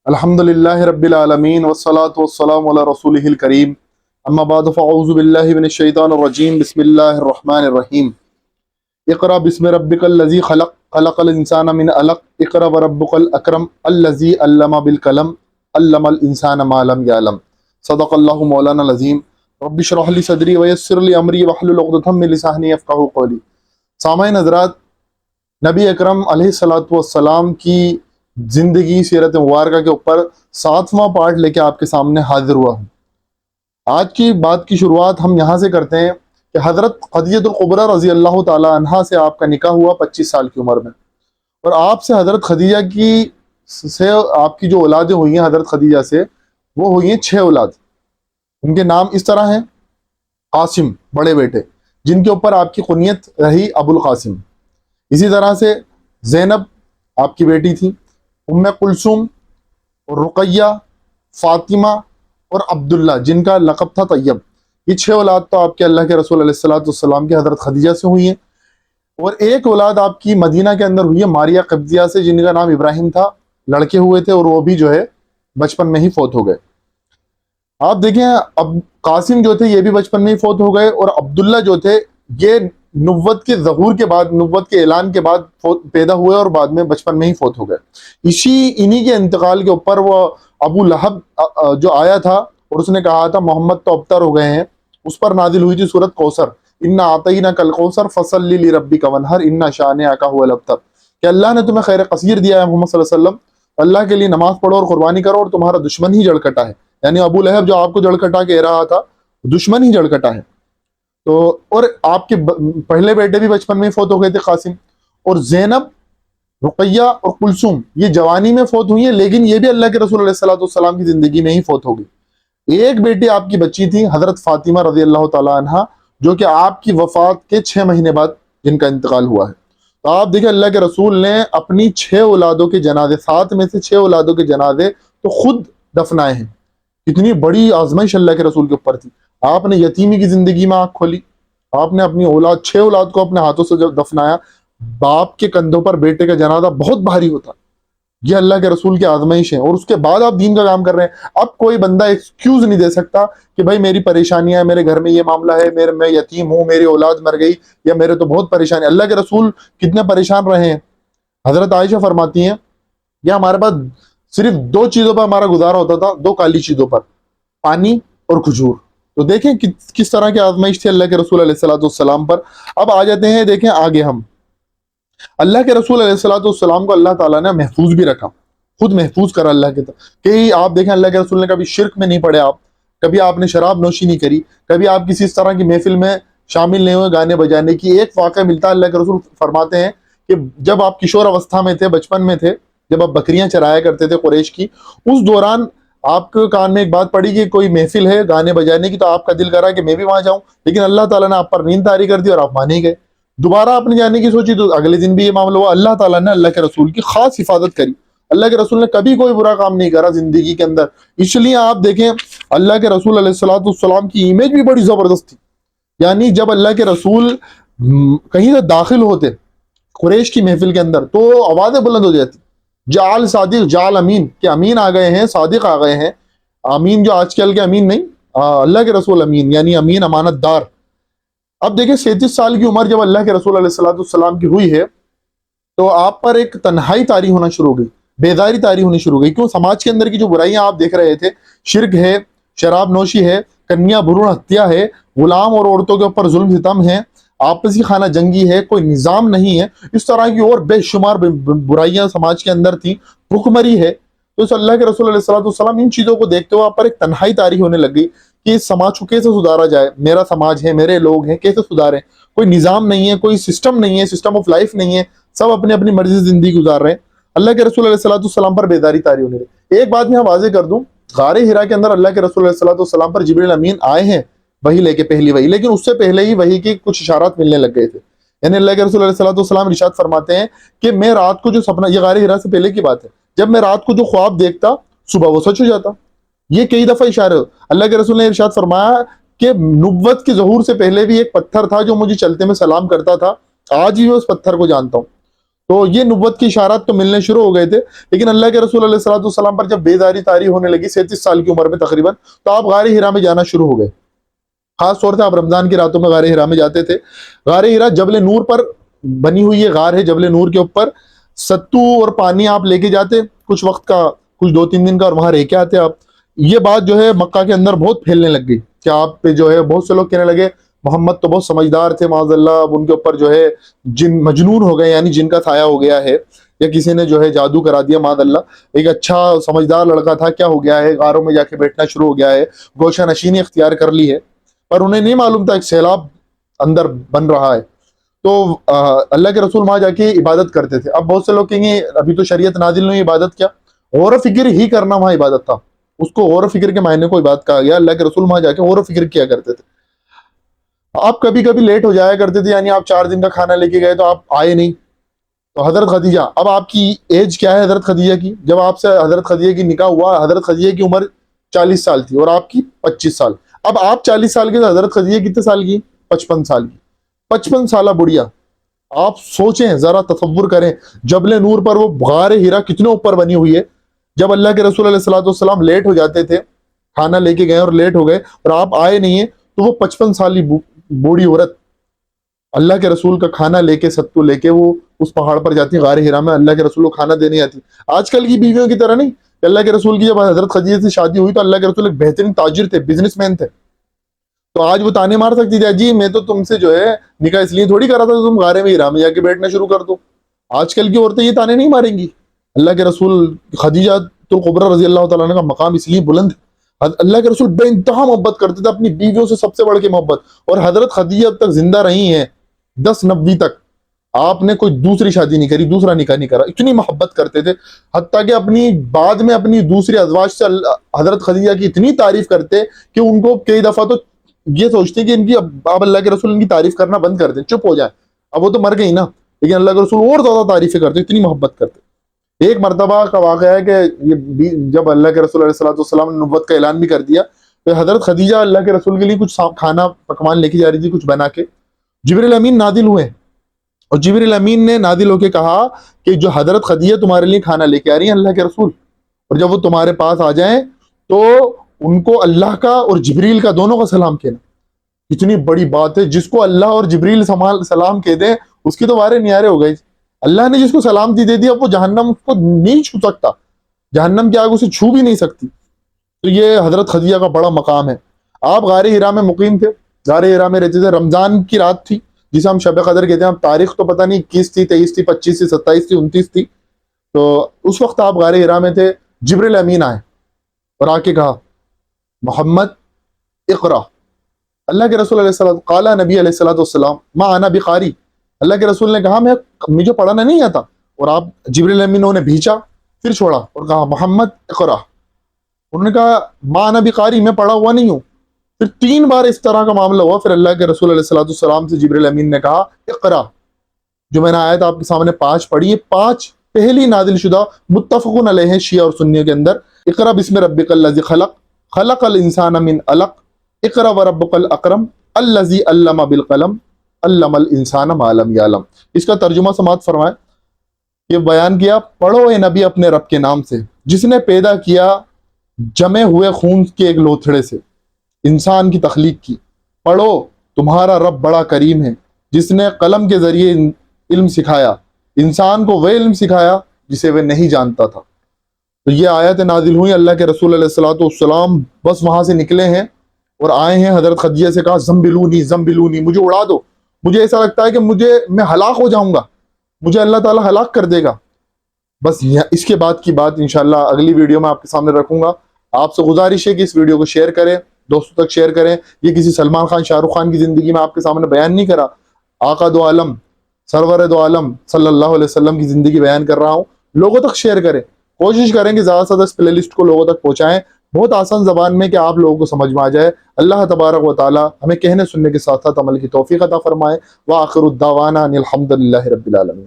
الحمدللہ رب العالمین والصلاة والسلام علی رسولہ الکریم اما بعد فاعوذ باللہ من الشیطان الرجیم بسم اللہ الرحمن الرحیم اقرأ بسم ربک الذی خلق خلق الانسان من علق اقرأ وربک الاکرم الذی علم بالقلم علم الانسان ما لم یعلم صدق اللہ مولانا العظیم رب اشرح لی صدری ویسر لی امری واحلل عقدۃ من لسانی یفقہوا قولی۔ سامعین حضرات، نبی اکرم علیہ الصلوۃ والسلام کی زندگی سیرت مبارکہ کے اوپر 7واں پارٹ لے کے آپ کے سامنے حاضر ہوا ہوں۔ آج کی بات کی شروعات ہم یہاں سے کرتے ہیں کہ حضرت خدیجہ الکبریٰ رضی اللہ تعالی عنہا سے آپ کا نکاح ہوا 25 سال کی عمر میں، اور آپ سے حضرت خدیجہ سے آپ کی جو اولادیں ہوئی ہیں حضرت خدیجہ سے، وہ ہوئی ہیں 6 اولاد۔ ان کے نام اس طرح ہیں: قاسم بڑے بیٹے، جن کے اوپر آپ کی کنیت رہی ابو القاسم۔ اسی طرح سے زینب آپ کی بیٹی تھی، ام کلثوم اور رقیہ، فاطمہ اور عبداللہ جن کا لقب تھا طیب۔ یہ 6 اولاد تو آپ کے اللہ کے رسول علیہ الصلوۃ والسلام کی حضرت خدیجہ سے ہوئی ہیں، اور ایک اولاد آپ کی مدینہ کے اندر ہوئی ہے ماریہ قبطیہ سے، جن کا نام ابراہیم تھا۔ لڑکے ہوئے تھے اور وہ بھی جو ہے بچپن میں ہی فوت ہو گئے۔ آپ دیکھیں، اب قاسم جو تھے یہ بھی بچپن میں ہی فوت ہو گئے، اور عبداللہ جو تھے یہ نبوت کے ظہور کے بعد، نبوت کے اعلان کے بعد پیدا ہوئے اور بعد میں بچپن میں ہی فوت ہو گئے۔ انہی کے انتقال کے اوپر وہ ابو لہب جو آیا تھا اور اس نے کہا تھا محمد تو ابتر ہو گئے ہیں، اس پر نازل ہوئی تھی سورۃ کوثر، انا اعطیناک الکوثر فصلی لربک وانحر ان شانئک هو الابتر، کہ اللہ نے تمہیں خیر کثیر دیا ہے محمد صلی اللہ علیہ وسلم، اللہ کے لیے نماز پڑھو اور قربانی کرو، اور تمہارا دشمن ہی جڑ کٹا ہے۔ یعنی ابو لہب جو آپ کو جڑ کٹا کہہ رہا تھا، دشمن ہی جڑ کٹا ہے۔ تو اور آپ کے پہلے بیٹے بھی بچپن میں فوت ہو گئے تھے قاسم، اور زینب، رقیہ اور کلثوم یہ جوانی میں فوت ہوئی ہیں، لیکن یہ بھی اللہ کے رسول علیہ الصلوۃ والسلام کی زندگی میں ہی فوت ہو گئی۔ ایک بیٹی آپ کی بچی تھی حضرت فاطمہ رضی اللہ تعالی عنہا، جو کہ آپ کی وفات کے 6 مہینے بعد جن کا انتقال ہوا ہے۔ تو آپ دیکھیں، اللہ کے رسول نے اپنی 6 اولادوں کے جنازے، 7 میں سے 6 اولادوں کے جنازے تو خود دفنائے ہیں۔ کتنی بڑی آزمائش اللہ کے رسول کے اوپر تھی۔ آپ نے یتیمی کی زندگی میں آنکھ کھولی، آپ نے اپنی 6 اولاد کو اپنے ہاتھوں سے جب دفنایا۔ باپ کے کندھوں پر بیٹے کا جنازہ بہت بھاری ہوتا، یہ اللہ کے رسول کی آزمائش ہے، اور اس کے بعد آپ دین کا کام کر رہے ہیں۔ اب کوئی بندہ ایکسکیوز نہیں دے سکتا کہ بھائی میری پریشانیاں ہیں، میرے گھر میں یہ معاملہ ہے، میں یتیم ہوں، میری اولاد مر گئی، یا میرے تو بہت پریشانی۔ اللہ کے رسول کتنے پریشان رہے ہیں۔ حضرت عائشہ فرماتی ہیں کہ ہمارے پاس صرف 2 چیزوں پر ہمارا گزارا ہوتا تھا، 2 کالی چیزوں پر، پانی اور کھجور۔ تو دیکھیں کس طرح کی آزمائش تھی اللہ کے رسول علیہ الصلوۃ والسلام پر۔ اب آ جاتے ہیں، دیکھیں آگے ہم اللہ کے رسول علیہ الصلوۃ والسلام کو اللہ تعالیٰ نے محفوظ بھی رکھا، خود محفوظ کرا اللہ کے کہ آپ دیکھیں اللہ کے رسول نے کبھی شرک میں نہیں پڑے، کبھی آپ نے شراب نوشی نہیں کری، کبھی آپ کسی اس طرح کی محفل میں شامل نہیں ہوئے گانے بجانے کی۔ ایک واقعہ ملتا ہے، اللہ کے رسول فرماتے ہیں کہ جب آپ کشور اوستھا میں تھے، بچپن میں تھے، جب آپ بکریاں چرایا کرتے تھے قریش کی، اس دوران آپ کے کان میں ایک بات پڑی کہ کوئی محفل ہے گانے بجانے کی، تو آپ کا دل کرا کہ میں بھی وہاں جاؤں، لیکن اللہ تعالیٰ نے آپ پر نیند طاری کر دی اور آپ مان ہی گئے۔ دوبارہ آپ نے جانے کی سوچی تو اگلے دن بھی یہ معاملہ ہوا۔ اللہ تعالیٰ نے اللہ کے رسول کی خاص حفاظت کری، اللہ کے رسول نے کبھی کوئی برا کام نہیں کرا زندگی کے اندر۔ اس لیے آپ دیکھیں اللہ کے رسول علیہ الصلوۃ والسلام کی امیج بھی بڑی زبردست تھی۔ یعنی جب اللہ کے رسول کہیں سے داخل ہوتے قریش کی محفل کے اندر تو آوازیں بلند ہو جاتی، جعل صادق جعل امین، کہ امین آ گئے ہیں، صادق آ گئے ہیں۔ امین جو آج کل کے امین نہیں، اللہ کے رسول امین، یعنی امین امانت دار۔ اب دیکھیں 37 سال کی عمر جب اللہ کے رسول علیہ الصلوۃ والسلام کی ہوئی ہے تو آپ پر ایک تنہائی طاری ہونا شروع ہو گئی، بیداری طاری ہونی شروع ہو گئی۔ کیوں؟ سماج کے اندر کی جو برائیاں آپ دیکھ رہے تھے، شرک ہے، شراب نوشی ہے، کنیا بھرون ہتیا ہے، غلام اور عورتوں کے اوپر ظلم ستم ہے، آپسی خانہ جنگی ہے، کوئی نظام نہیں ہے، اس طرح کی اور بے شمار برائیاں سماج کے اندر تھیں، بھوکمری ہے۔ تو اس اللہ کے رسول علیہ الصلوۃ والسلام ان چیزوں کو دیکھتے ہوئے آپ پر ایک تنہائی طاری ہونے لگ گئی کہ اس سماج کو کیسے سدھارا جائے، میرا سماج ہے، میرے لوگ ہیں، کیسے سدھاریں؟ کوئی نظام نہیں ہے، کوئی سسٹم نہیں ہے، سسٹم آف لائف نہیں ہے، سب اپنی اپنی مرضی سے زندگی گزار رہے ہیں۔ اللہ کے رسول علیہ الصلوۃ والسلام پر بیداری طاری ہونے لگی۔ ایک بات میں واضح کر دوں، غار حرا کے اندر اللہ کے رسول علیہ الصلوۃ والسلام پر جبریل امین آئے ہیں وحی لے کے، پہلی وحی، لیکن اس سے پہلے ہی وحی کی کچھ اشارات ملنے لگ گئے تھے۔ یعنی اللہ کے رسول علیہ الصلوۃ والسلام ارشاد فرماتے ہیں کہ میں رات کو جو سپنا، یہ غار حرا سے پہلے کی بات ہے، جب میں رات کو جو خواب دیکھتا صبح وہ سچ ہو جاتا۔ یہ کئی دفعہ اشارے اللہ کے رسول نے ارشاد فرمایا کہ نبوت کے ظہور سے پہلے بھی ایک پتھر تھا جو مجھے چلتے میں سلام کرتا تھا، آج بھی میں اس پتھر کو جانتا ہوں۔ تو یہ نبوت کی اشارات تو ملنے شروع ہو گئے تھے، لیکن اللہ کے رسول علیہ الصلوۃ والسلام پر جب بیداری طاری ہونے لگی 37 سال کی عمر میں تقریباً، تو آپ غار ہرا میں جانا شروع ہو گئے۔ خاص طور سے آپ رمضان کی راتوں میں غار ہرا میں جاتے تھے۔ غار ہرا جبل نور پر بنی ہوئی یہ غار ہے، جبل نور کے اوپر ستو اور پانی آپ لے کے جاتے کچھ وقت کا، کچھ 2-3 دن کا، اور وہاں رہ کے آتے آپ۔ یہ بات جو ہے مکہ کے اندر بہت پھیلنے لگ گئی کہ آپ پہ جو ہے بہت سے لوگ کہنے لگے محمد تو بہت سمجھدار تھے معاذ اللہ، اب ان کے اوپر جو ہے جن مجنون ہو گئے، یعنی جن کا سایہ ہو گیا ہے، یا کسی نے جو ہے جادو کرا دیا معاذ اللہ، ایک اچھا سمجھدار لڑکا تھا کیا ہو گیا ہے، غاروں میں جا کے بیٹھنا شروع ہو گیا ہے، گوشہ نشینی اختیار کر لی ہے۔ پر انہیں نہیں معلوم تھا ایک سیلاب اندر بن رہا ہے۔ تو اللہ کے رسول وہاں جا کے عبادت کرتے تھے۔ اب بہت سے لوگ کہیں گے ابھی تو شریعت نازل نہیں، عبادت کیا؟ غور و فکر ہی کرنا وہاں عبادت تھا، اس کو غور و فکر کے معنی کو عبادت کہا گیا۔ اللہ کے رسول وہاں جا کے غور و فکر کیا کرتے تھے۔ آپ کبھی کبھی لیٹ ہو جایا کرتے تھے، یعنی آپ 4 دن کا کھانا لے کے گئے تو آپ آئے نہیں، تو حضرت خدیجہ، اب آپ کی ایج کیا ہے حضرت خدیجہ کی؟ جب آپ سے حضرت خدیجہ کی نکاح ہوا، حضرت خدیجہ کی عمر 40 سال تھی اور آپ کی 25 سال۔ اب آپ 40 سال کے تھے، حضرت خدیجہ کتنے سال کی؟ 55 سال کی۔ 55 سالہ بڑھیا، آپ سوچیں ذرا، تصور کریں جبل نور پر وہ غار ہرا کتنے اوپر بنی ہوئی ہے۔ جب اللہ کے رسول علیہ الصلوۃ والسلام لیٹ ہو جاتے تھے، کھانا لے کے گئے اور لیٹ ہو گئے اور آپ آئے نہیں ہیں، تو وہ 55 سالی بوڑھی عورت اللہ کے رسول کا کھانا لے کے، ستو لے کے، وہ اس پہاڑ پر جاتی غار ہرا میں، اللہ کے رسول کو کھانا دینے آتی۔ آج کل کی بیویوں کی طرح نہیں کہ اللہ کے رسول کی جب حضرت خدیجہ سے شادی ہوئی تو اللہ کے رسول ایک بہترین تاجر تھے، بزنس مین تھے، تو آج وہ تانے مار سکتی تھی جی میں تو تم سے جو ہے نکاح اس لیے تھوڑی کرا تھا تم غار میں ہرا میں جا کے بیٹھنا شروع کر دو۔ آج کل کی عورتیں یہ تانے نہیں ماریں گی۔ اللہ کے رسول خدیجہ الکبریٰ رضی اللہ تعالیٰ عنہ کا مقام اس لیے بلند ہے، اللہ کے رسول بے انتہا محبت کرتے تھے، اپنی بیویوں سے سب سے بڑھ کے محبت، اور حضرت خدیجہ اب تک زندہ رہی ہیں 10-90 تک، آپ نے کوئی دوسری شادی نہیں کری، دوسرا نکاح نہیں کرا، اتنی محبت کرتے تھے، حتیٰ کہ اپنی بعد میں اپنی دوسری ازواج سے حضرت خدیجہ کی اتنی تعریف کرتے کہ ان کو کئی دفعہ تو یہ سوچتے کہ ان کی اب اللہ کے رسول ان کی تعریف کرنا بند کر دیں، چپ ہو جائیں، اب وہ تو مر گئی نا، لیکن اللہ کے رسول اور زیادہ تعریفیں کرتے، اتنی محبت کرتے۔ ایک مرتبہ کا واقعہ ہے کہ جب اللہ کے رسول علیہ السلام نے نبوت کا اعلان بھی کر دیا تو حضرت خدیجہ اللہ کے رسول کے لیے کچھ کھانا پکوان لے کے جا رہی تھی، کچھ بنا کے، جبریل امین نازل ہوئے اور جبریل امین نے نازل ہو کے کہا کہ جو حضرت خدیجہ تمہارے لیے کھانا لے کے آ رہی ہیں اللہ کے رسول، اور جب وہ تمہارے پاس آ جائیں تو ان کو اللہ کا اور جبریل کا دونوں کا سلام کہنا۔ اتنی بڑی بات ہے، جس کو اللہ اور جبریل سلام کہہ دیں اس کی تو وارے نیارے ہو گئے۔ اللہ نے جس کو سلامتی دے دی، اب وہ جہنم اس کو نہیں چھو سکتا، جہنم کی آگ اسے چھو بھی نہیں سکتی۔ تو یہ حضرت خدیجہ کا بڑا مقام ہے۔ آپ غار ہرا میں مقیم تھے، غار ہرا میں رہتے تھے، رمضان کی رات تھی جسے ہم شب قدر کہتے ہیں، اب تاریخ تو پتہ نہیں 21 تھی، 23 تھی، 25 تھی، 27 تھی، 29 تھی، تو اس وقت آپ غار ہرا میں تھے۔ جبریل امین آئے اور آ کے کہا محمد اقرا۔ اللہ کے رسول علیہ السلام قال نبی علیہ الصلوۃ والسلام ما انا بقاری، اللہ کے رسول نے کہا مجھے پڑھنا نہیں آتا، اور آپ جبریل امین نے بھیجا، پھر چھوڑا اور کہا محمد اقرا۔ انہوں نے کہا ما انا بقاری، میں پڑھا ہوا نہیں ہوں۔ پھر 3 بار اس طرح کا معاملہ ہوا، پھر اللہ کے رسول علیہ الصلوۃ والسلام سے جبریل امین نے کہا اقرا۔ جو میں نے آیت آپ کے سامنے 5 پڑھی، یہ 5 پہلی نازل شدہ متفقون علیہ شیعہ اور سنیوں کے اندر۔ اقرا بسم ربک الذی خلق، خلق الانسان من علق، اقرا وربک الاکرم الذی علم بالقلم، علم الانسان ما لم یعلم۔ اس کا ترجمہ سماعت فرمائے، یہ بیان کیا پڑھو اے نبی اپنے رب کے نام سے جس نے پیدا کیا جمے ہوئے خون کے ایک لوتھڑے سے انسان کی تخلیق کی۔ پڑھو تمہارا رب بڑا کریم ہے جس نے قلم کے ذریعے علم سکھایا، انسان کو وہ علم سکھایا جسے وہ نہیں جانتا تھا۔ تو یہ آیت نازل ہوئی، اللہ کے رسول علیہ الصلوۃ والسلام بس وہاں سے نکلے ہیں اور آئے ہیں، حضرت خدیجہ سے کہا زمبلونی زمبلونی، مجھے اڑا دو، مجھے ایسا لگتا ہے کہ میں ہلاک ہو جاؤں گا، مجھے اللہ تعالیٰ ہلاک کر دے گا۔ بس اس کے بعد کی بات انشاءاللہ اگلی ویڈیو میں آپ کے سامنے رکھوں گا۔ آپ سے گزارش ہے کہ اس ویڈیو کو شیئر کریں، دوستوں تک شیئر کریں۔ یہ کسی سلمان خان، شاہ رخ خان کی زندگی میں آپ کے سامنے بیان نہیں کرا، آقا دو عالم، سرور دو عالم صلی اللہ علیہ وسلم کی زندگی بیان کر رہا ہوں۔ لوگوں تک شیئر کریں، کوشش کریں کہ زیادہ سے زیادہ اس پلے لسٹ کو لوگوں تک پہنچائیں، بہت آسان زبان میں کہ آپ لوگوں کو سمجھ میں آ جائے۔ اللہ تبارک و تعالی ہمیں کہنے سننے کے ساتھ ساتھ عمل کی توفیق عطا فرمائے۔ وآخر الدعوانا ان الحمد للہ رب العالمین۔